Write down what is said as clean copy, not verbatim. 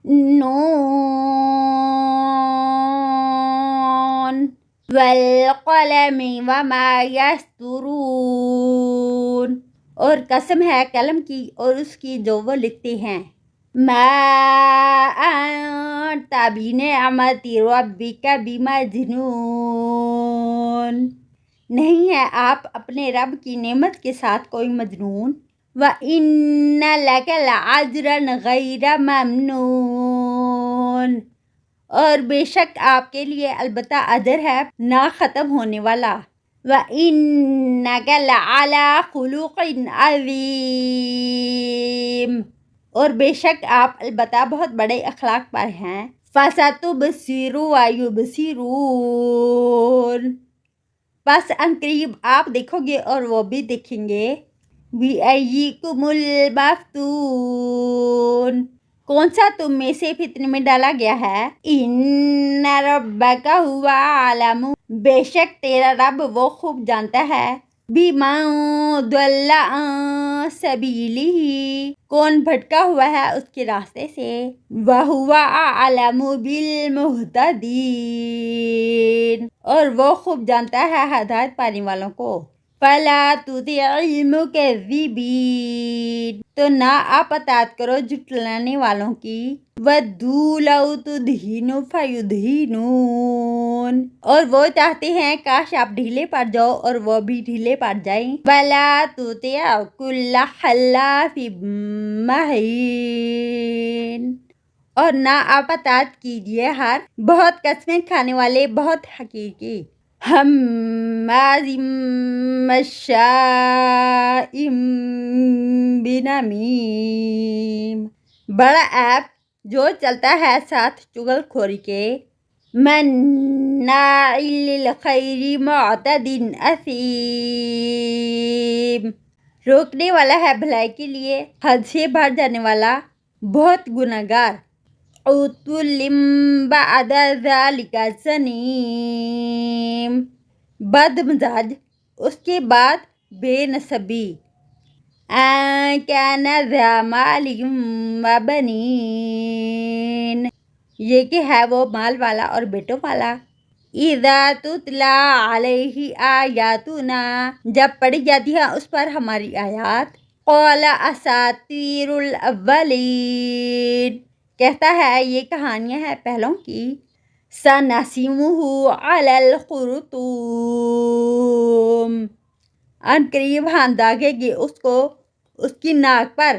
نون والقلم وما یسطرون، اور قسم ہے قلم کی اور اس کی جو وہ لکھتے ہیں۔ ما انت بنعمت ربک بمجنون، نہیں ہے آپ اپنے رب کی نعمت کے ساتھ کوئی مجنون۔ وَإِنَّ لَكَ لَأَجْرًا غَيْرَ مَمْنُونٍ، اور بے شک آپ کے لیے البتہ اجر ہے نہ ختم ہونے والا۔ وَإِنَّكَ لَعَلَىٰ خُلُقٍ عَظِيمٍ، اور بے شک آپ البتہ بہت بڑے اخلاق پر ہیں۔ فَسَتُبْصِرُ وَيُبْصِرُونَ، بس عنقریب آپ دیکھو گے اور وہ بھی دیکھیں گے۔ بِأَيِّكُمُ الْمَفْتُونُ، کون سا تم میں سے فتنے میں ڈالا گیا ہے؟ إِنَّ رَبَّكَ هُوَ أَعْلَمُ، بے شک تیرا رب وہ خوب جانتا ہے۔ بِمَنْ ضَلَّ عَنْ سَبِيلِهِ، کون بھٹکا ہوا ہے اس کے راستے سے۔ وَهُوَ أَعْلَمُ بِالْمُهْتَدِينَ، اور وہ خوب جانتا ہے ہدایت پانے والوں کو۔ فَلَا تُطِعِ الْمُكَذِّبِينَ، تو نہ آپ اطاعت کرو جھٹلانے والوں کی۔ وَدُّوا لَوْ تُدْہِنُ فَيُدْہِنُونَ، اور وہ چاہتے ہیں کاش آپ ڈھیلے پڑ جاؤ اور وہ بھی ڈھیلے پڑ جائیں۔ وَلَا تُطِعْ كُلَّ حَلَّافٍ مَّهِينٍ، اور نہ آپ اطاعت کیجیے ہر بہت قسمیں کھانے والے بہت حقیر کی۔ ہمازٍ مشاء بنمیم، بڑا عیب جو چلتا ہے ساتھ چغل خوری کے۔ مناع للخیر معتد اثیم، روکنے والا ہے بھلائی کے لیے حد سے بڑھ جانے والا بہت گنہگار۔ عُتُلٍّ بَعْدَ ذَلِكَ زَنِیمٍ، بد مزاج اس کے بعد بے نسبی۔ أَن كَانَ ذَا مَالٍ وَبَنِينَ، یہ کہ ہے وہ مال والا اور بیٹوں والا۔ اِذَا تُتْلَىٰ عَلَيْهِ آيَاتُنَا، جب پڑھی جاتی ہیں اس پر ہماری آیات۔ قَالَ أَسَاطِيرُ الْأَوَّلِينَ، کہتا ہے یہ کہانیاں ہیں پہلوں کی۔ سَنَسِمُهُ عَلَى الْخُرْطُومِ، عنقریب ہم داغیں گے اس کو اس کی ناک پر۔